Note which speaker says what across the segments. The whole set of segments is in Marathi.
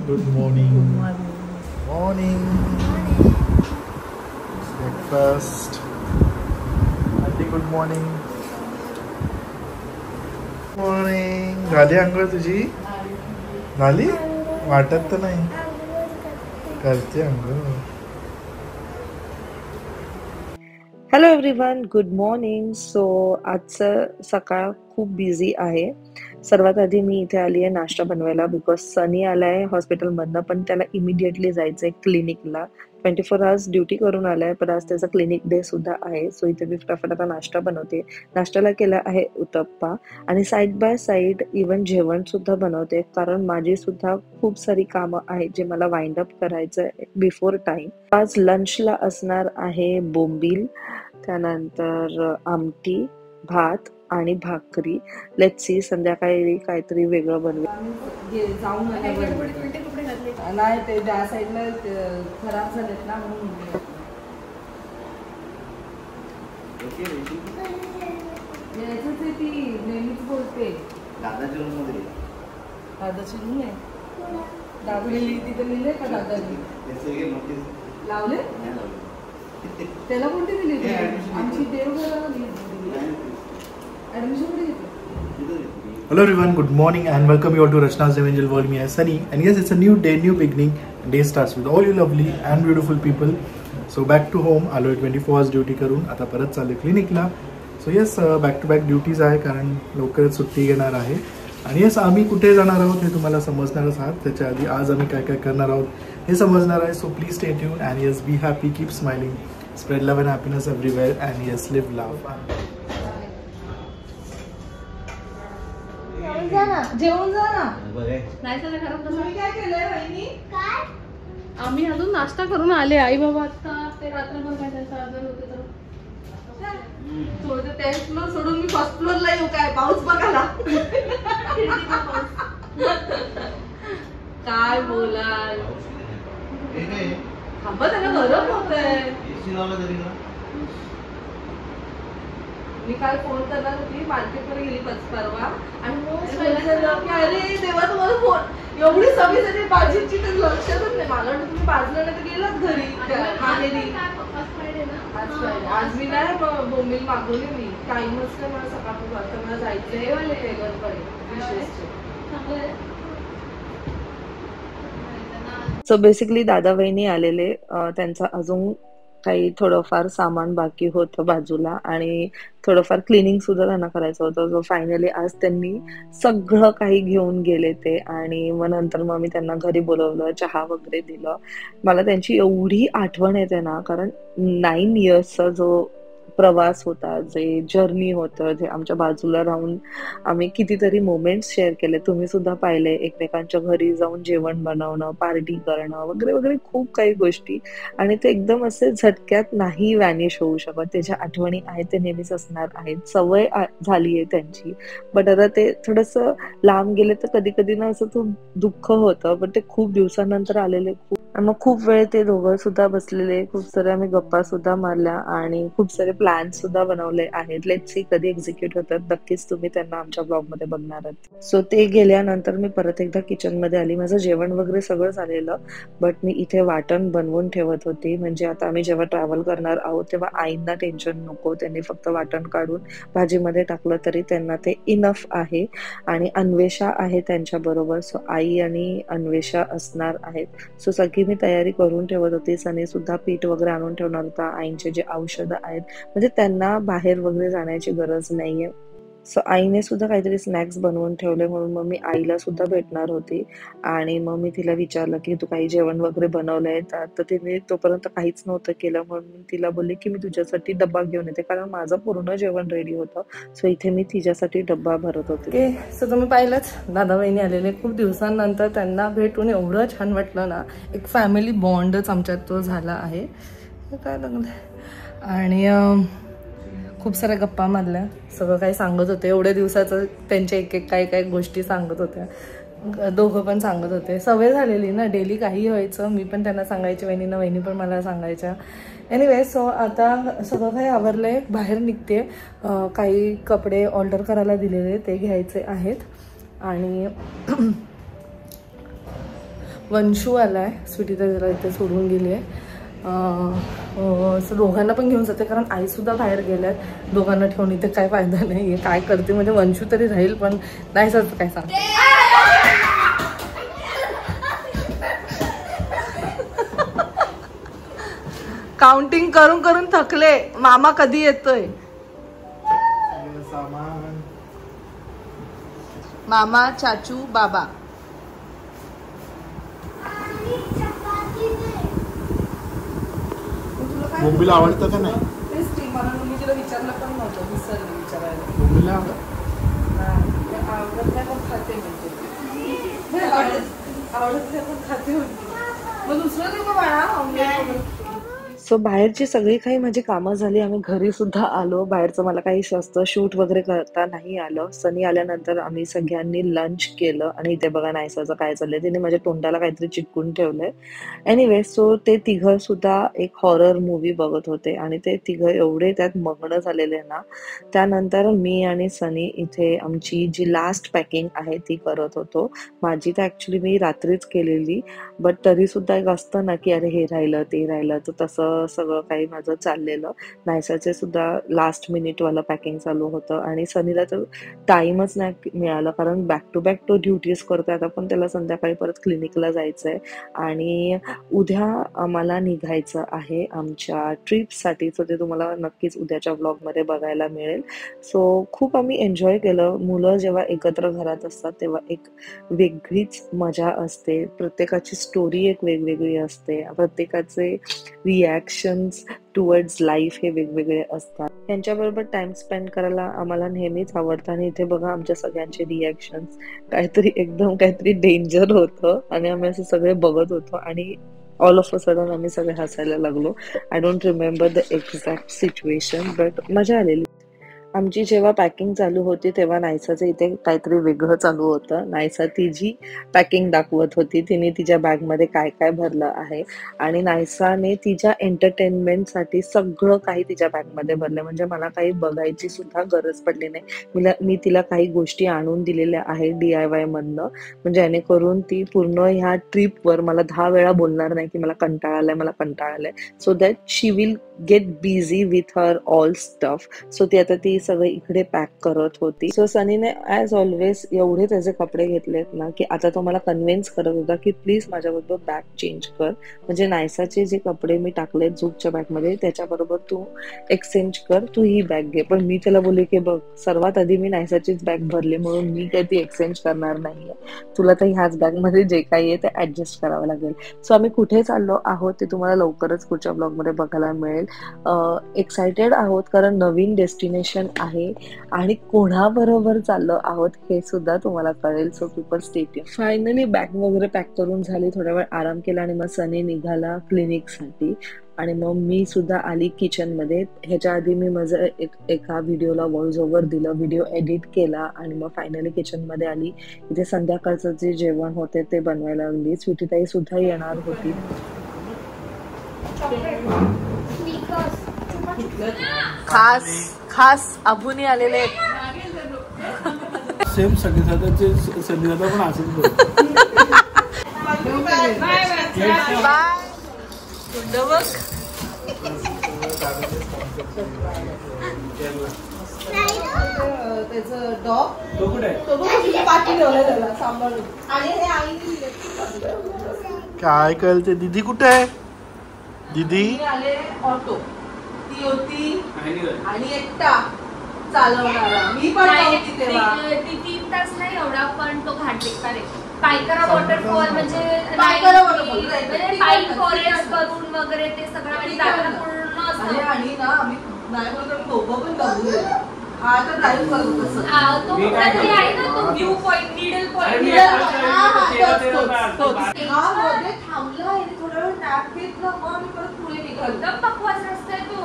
Speaker 1: Good morning. Morning. Breakfast. Auntie, good morning. Morning. झाली अंघोळ तुझी? झाली? वाटत तर नाही. करते अंघोळ.
Speaker 2: Hello everyone, good morning. So आजचं सकाळ खूप बिझी आहे. सर्वात आधी मी इथे आली आहे नाश्ता बनवायला, बिकॉज सनी आला आहे हॉस्पिटलमधनं, पण त्याला इमिडिएटली जायचं आहे क्लिनिकला. 24 आवर्स ड्युटी करून आला आहे, पण आज त्याचा क्लिनिक डे सुद्धा आहे. सो इथे मी फटाफट आता नाश्ता बनवते. नाश्त्याला केला आहे उत्तप्पा आणि साईड बाय साईड इव्हन जेवण सुद्धा बनवते, कारण माझी सुद्धा खूप सारी कामं आहेत जे मला वाइंड अप करायचं आहे बिफोर टाइम. आज लंचला असणार आहे बोंबील, त्यानंतर आमटी, भात आणि भाकरी. लेट्स सी संध्याकाळी काहीतरी वेगळं बनवेल.
Speaker 3: नाही ते त्या साईडला खराब झालेत ना म्हणून ती नेहमीच बोलते. दादाची रूम मध्ये दादाची रूम आहे. दादाली तिथे लिहिले का दादानी लावले? त्याला कोणती दिली? आमची देवघराला ऍडमिशन कुठे घेतलं?
Speaker 1: Hello everyone, good morning and welcome you all to Rachna's Evangel World. Me as Sunny, and yes, it's a new day, new beginning. Day starts with all you lovely and beautiful people. So back to home, आलो 24 hours ड्युटी करून आता परत चालू क्लिनिकला. So yes, back to back duties आहे, कारण लवकरच सुट्टी घेणार आहे. आणि येस, आम्ही कुठे जाणार आहोत हे तुम्हाला समजणारच आहात. त्याच्या आधी आज आम्ही काय काय करणार आहोत हे समजणार आहे. So please stay tune and yes, be happy, keep smiling, spread love and happiness everywhere and yes, live love.
Speaker 3: जेवण जा ना. नाही तर खराब. तुम्ही काय केलंय वहिनी? काय? आम्ही अजून नाश्ता करून आले. आई बाबा आता ते रात्रभर काय त्याचा आजार होते तर थोडं टेन्थ फ्लोर सोडून मी फर्स्ट फ्लोअरला येऊ काय पाऊस बघायला? काय बोलाल? थांबा, त्याला गरम होतंय. मी काल फोन करणार होती, मार्केटवर गेली परवा आणि अरे तेव्हा तुम्हाला फोन एवढी सगळी भाजीची तर लक्षातच नाही. मला वाटतं तुम्ही बाजूला नाही तर गेलात घरी माहेरी. आज मी नाही बोंबील मागवली. मी टाइमच काय मला सकाळपासून वाटतं मला जायचंय वाले टेलरकडे विशेष.
Speaker 2: सो बेसिकली दादा वहिनी आलेले, त्यांचा अजून काही थोडंफार सामान बाकी होतं बाजूला आणि थोडंफार क्लिनिंग सुद्धा त्यांना करायचं होतं. सो फायनली आज त्यांनी सगळं काही घेऊन गेले ते, आणि मग नंतर मग मी त्यांना घरी बोलवलं, चहा वगैरे दिलं. मला त्यांची एवढी आठवण येते ना, कारण 9 इयर्सचा जो प्रवास होता, जे जर्नी होतं, जे आमच्या बाजूला राहून आम्ही कितीतरी मोमेंट्स शेअर केले. तुम्ही सुद्धा पाहिले, एकमेकांच्या घरी जाऊन जेवण बनवणं, पार्टी करणं वगैरे वगैरे खूप काही गोष्टी. आणि ते एकदम असे झटक्यात नाही व्हॅनिश होऊ शकत. त्याच्या आठवणी आहेत, ते नेहमीच असणार आहेत. सवय झाली आहे त्यांची, बट आता ते थोडंसं लांब गेले तर कधी कधी ना असं खूप दुःख होतं. पण ते खूप दिवसानंतर आलेले, मग खूप वेळ ते दोघं सुद्धा बसलेले, खूप सारे आम्ही गप्पा सुद्धा मारल्या आणि खूप सारे प्लॅन सुद्धा बनवले आहेत. लेट्स सी कधी एक्झिक्यूट होतात. नक्कीच तुम्ही त्यांना आमच्या ब्लॉग मध्ये बघणार आहात. सो ते गेल्यानंतर मी परत एकदा किचन मध्ये आली. माझं जेवण वगैरे सगळं झालेलं, बट मी इथे वाटण बनवून ठेवत होती. म्हणजे आता आम्ही जेव्हा ट्रॅव्हल करणार आहोत तेव्हा आईंना टेन्शन नको, त्यांनी फक्त वाटण काढून भाजीमध्ये टाकलं तरी त्यांना ते इनफ आहे. आणि अन्वेषा आहे त्यांच्या बरोबर. सो आई आणि अन्वेषा असणार आहेत. सो सगळी मी तयारी करून ठेवत होती. सनी सुद्धा पीठ वगैरे आणून ठेवणार होता. आईंचे जे औषधं आहेत, म्हणजे त्यांना बाहेर वगैरे जाण्याची गरज नाहीये. सो आईने सुद्धा काहीतरी स्नॅक्स बनवून ठेवले, म्हणून मग मी आईला सुद्धा भेटणार होती. आणि मग मी तिला विचारलं की तू काही जेवण वगैरे बनवलंय? तर तिने तोपर्यंत काहीच नव्हतं केलं, म्हणून मी तिला बोलले की मी तुझ्यासाठी डब्बा घेऊन येते, कारण माझं पूर्ण जेवण रेडी होतं. सो इथे मी तिच्यासाठी डब्बा भरत होते.
Speaker 3: सो तुम्ही पाहिलंच, दादा वहिनी आलेले. खूप दिवसांनंतर त्यांना भेटून एवढं छान वाटलं ना. एक फॅमिली बॉन्डच आमच्यात तो झाला आहे. काय लागलं. आणि खूप साऱ्या गप्पा मारल्या, सगळं काही सांगत होते. एवढ्या दिवसाचं त्यांच्या एक एक काही काही गोष्टी सांगत होत्या. दोघं पण सांगत होते. सवय झालेली ना, डेली काही व्हायचं मी पण त्यांना सांगायचे, वहिनींना, वहिनी पण मला सांगायच्या. एनिवे, सो आता सगळं काही आवरलंय, बाहेर निघते. काही कपडे ऑर्डर करायला दिलेले ते घ्यायचे आहेत. आणि वंशू आला आहे, स्वीटी तर त्याला इथे सोडून गेली आहे. दोघांना पण घेऊन जाते कारण आईसुद्धा बाहेर गेल्यात. दोघांना ठेवून इथे काय फायदा नाही आहे. काय करते म्हणजे वंशू तरी राहील पण नाही सर काय सांग. काउंटिंग करून करून थकले. मामा कधी येतोय? मामा, चाचू, बाबा.
Speaker 1: बोंबीला आवडतं का नाही?
Speaker 3: तेच मला मी तिला विचारलं पण नव्हतं, विसरले विचारायला.
Speaker 1: बोंबीला
Speaker 3: आवडत नाही पण खाते म्हणते. आवडत नाही पण खाते म्हणते. मग दुसरं नको बाळा ऑमलेट.
Speaker 2: सो बाहेरची सगळी काही माझी कामं झाली. आम्ही घरी सुद्धा आलो. बाहेरचं मला काही जास्त शूट वगैरे करता नाही आलं. सनी आल्यानंतर आम्ही सगळ्यांनी लंच केलं आणि इथे बघा नायसाचं काय चाललंय. तिने माझ्या तोंडाला काहीतरी चिटकून ठेवलंय. एनिवे सो ते तिघं सुद्धा एक हॉरर मूवी बघत होते आणि ते तिघं एवढे त्यात मग्न झालेले ना. त्यानंतर मी आणि सनी इथे आमची जी लास्ट पॅकिंग आहे ती करत होतो. माझी तर ऍक्च्युली मी रात्रीच केलेली, बट तरी सुद्धा एक असतं ना की अरे हे राहिलं ते राहिलं, तर तसं सगळं काही माझं चाललेलं. नायसाचे सुद्धा लास्ट मिनिटवालं पॅकिंग चालू होतं आणि सनीला तर टाइमच नाही मिळाला कारण बॅक टू बॅक तो ड्युटीज करतोय. आता पण त्याला संध्याकाळी परत क्लिनिकला जायचंय आणि उद्या आम्हाला निघायचं आहे आमच्या ट्रिपसाठी. सो ते तुम्हाला नक्कीच उद्याच्या व्लॉगमध्ये बघायला मिळेल. सो खूप आम्ही एन्जॉय केलं. मुलं जेव्हा एकत्र घरात असतात तेव्हा एक वेगळीच मजा असते. प्रत्येकाची स्टोरी एक वेगवेगळी असते. प्रत्येकाचे रिॲक्शन्स टुवर्ड्स लाईफ हे वेगवेगळे असतात. त्यांच्याबरोबर टाइम स्पेंड करायला आम्हाला नेहमीच आवडतं आणि इथे बघा आमच्या सगळ्यांचे रिॲक्शन्स काहीतरी डेंजर होतं आणि आम्ही असे सगळे बघत होतो आणि ऑल ऑफ अ सडन आम्ही सगळे हसायला लागलो. I don't remember the exact situation, but मजा आलेली. आमची जेव्हा पॅकिंग चालू होती तेव्हा नायसाचं इथे काहीतरी वेगळं चालू होतं. नायसा तिची पॅकिंग दाखवत होती. तिने तिच्या बॅगमध्ये काय काय भरलं आहे आणि नायसाने तिच्या एंटरटेनमेंटसाठी सगळं काही तिच्या बॅगमध्ये भरलं. म्हणजे मला काही बघायची सुद्धा गरज पडली नाही. मी तिला काही गोष्टी आणून दिलेल्या आहेत DIY मधनं, म्हणजे जेणेकरून ती पूर्ण ह्या ट्रिपवर मला 10 वेळा बोलणार नाही की मला कंटाळा आलाय. So that she will get busy with her all stuff. So ती आता ती सगळं इकडे पॅक करत होती. सो सनीने ॲज ऑलवेज एवढे त्याचे कपडे घेतलेत ना की आता तो मला कन्व्हिन्स करत होता की प्लीज माझ्याबरोबर बॅग चेंज कर. म्हणजे नायसाचे जे कपडे मी टाकलेत झूकच्या बॅगमध्ये त्याच्याबरोबर तू एक्सचेंज कर, तू ही बॅग घे. पण मी त्याला बोलले की बघ सर्वात आधी मी नायसाचीच बॅग भरली म्हणून मी काही ती एक्सचेंज करणार नाहीये. तुला तर ह्याच बॅगमध्ये जे काही आहे ते ऍडजस्ट करावं लागेल. सो आम्ही कुठे चाललो आहोत ते तुम्हाला लवकरच पुढच्या ब्लॉगमध्ये बघायला मिळेल. एक्सायटेड आहोत कारण नवीन डेस्टिनेशन आहे आणि कोणाबरोबर चाललो आहोत हे सुद्धा तुम्हाला कळेल. So people stay tuned. Finally bag वगैरे पॅक करून झाली. थोडा वेळ आराम केला आणि मग सनी निघाला क्लिनिकसाठी आणि मग मी सुद्धा आली किचनमध्ये. ह्याच्या आधी मी माझं एका व्हिडिओला व्हॉइस ओव्हर दिलं, व्हिडिओ एडिट केला आणि मग फायनली किचनमध्ये आली. इथे संध्याकाळचं जे जेवण होते ते बनवायला लागली. स्वीटीताई सुद्धा येणार होती.
Speaker 3: खास अभुनी आलेले
Speaker 1: सेम संगीता पण असंच बोलतो.
Speaker 3: त्याचं डॉग तो कुठे पाठी ठेवलाय त्याला सांभाळून. आणि हे आई
Speaker 1: काय कळते. दीदी कुठे आहे? दीदी
Speaker 3: आले ऑटो, ती होती आणि एकटा चालवणारा. मी पण नव्हती तेव्हा.
Speaker 4: 3 तास नाही एवढा, पण तो घाट बेकार आहे. पायकरा वॉटरफॉल म्हणजे पाईन फॉरेस्ट करून वगैरे ते सगळं आणि जाताना पूर्ण असतं.
Speaker 3: आणि ना आम्ही नाही बोलतो दोघं पण बघू. हा तर ड्राईव्ह करत
Speaker 4: तो कुठला तरी आहे ना तो व्ह्यू पॉइंट, मिडल पॉइंट.
Speaker 3: थांबला आणि थोडा वेळ नॅप घेतला मग आम्ही परत पुढे निघालो.
Speaker 4: एकदम पकवास रस्ता आहे तो.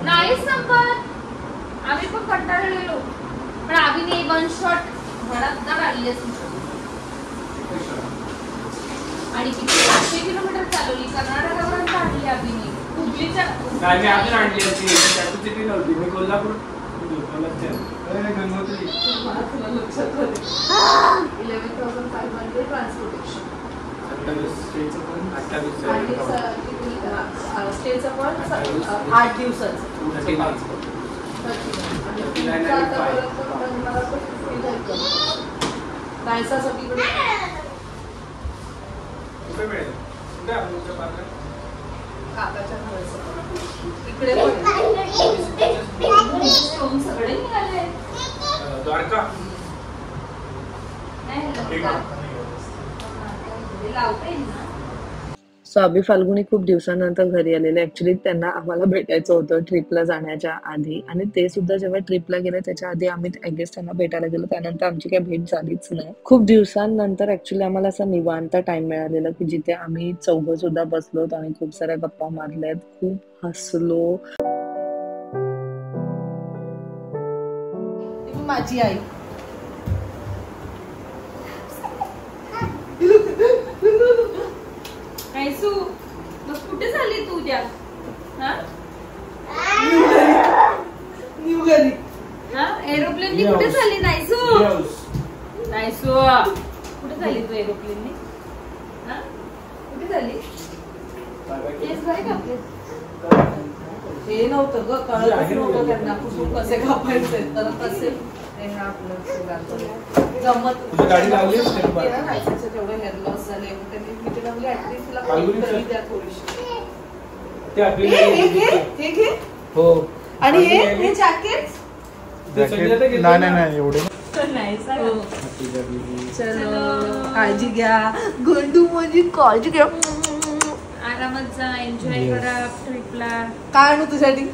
Speaker 4: नाही संपत. आम्ही पण कंटाळलेलो पण आम्ही वन शॉट भडकदा काढली असू आणि किती 700 किलोमीटर चालवली. कर्नाटकावरून काढली आम्ही. हुबलीच्या
Speaker 5: मी अजून आणली होती कॅपॅसिटी नव्हती. मी कोल्हापूर
Speaker 3: लक्षात 11,500 आणि स्टेचं पण 8 दिवसाचं. नायसा सगळीकडे काकाच्या इकडे पण
Speaker 4: सगळे निघाले.
Speaker 5: द्वारका
Speaker 4: लावता येईल ना.
Speaker 2: सो अभि फाल्गुनी खूप दिवसानंतर घरी आलेले. ऍक्च्युली त्यांना आम्हाला भेटायचं होतं ट्रिपला जाण्याच्या आधी, आणि ते सुद्धा जेव्हा ट्रिपला गेले त्याच्या आधी आम्ही आय गेस त्यांना भेटायला गेलो. त्यानंतर आमची काही भेट झालीच नाही. खूप दिवसांनंतर ऍक्च्युली आम्हाला असा निवांत टाइम मिळालेला की जिथे आम्ही चौघं सुद्धा बसलोत आणि खूप साऱ्या गप्पा मारल्यात, खूप हसलो.
Speaker 3: माझी आई
Speaker 4: नायसू मग कुठे झाली तू उद्या?
Speaker 3: न्यू घरी.
Speaker 4: एरोप्लेननी कुठे झाली नायसू? नायसू कुठे झाली तू एरोप्लेननी? कुठे झाली? केस बरे कापले?
Speaker 3: हे नव्हतं ग, कळतच नव्हतं त्यांना कुठून कसे कापायचे. तर कसे जमत
Speaker 5: गाडी लावली
Speaker 3: तेवढं हेअर लॉस झाले. त्यांनी मी ते लावले ऍटलीस्ट तिला कमी तरी द्या थोडीशी.
Speaker 5: ते आपली
Speaker 3: हे घे.
Speaker 5: हो.
Speaker 3: आणि हे जॅकेट
Speaker 1: नाही एवढे
Speaker 3: चलो काळजी घ्या. गंडू माझी काळजी घ्या.
Speaker 4: आरामात जा, एन्जॉय करा ट्रिपला.
Speaker 3: काय आणू तुझ्यासाठी?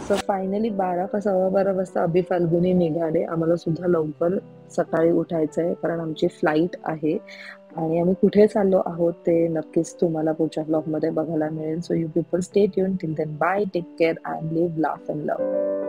Speaker 2: सो फायनली 12 का 12:15 वाजता अभि फाल्गुनी निघाले. आम्हाला सुद्धा लवकर सकाळी उठायचं आहे कारण आमची फ्लाईट आहे, आणि आम्ही कुठे चाललो आहोत ते नक्कीच तुम्हाला पुढच्या ब्लॉगमध्ये बघायला मिळेल. So you people stay tune. Till then bye, take care and live, laugh and love.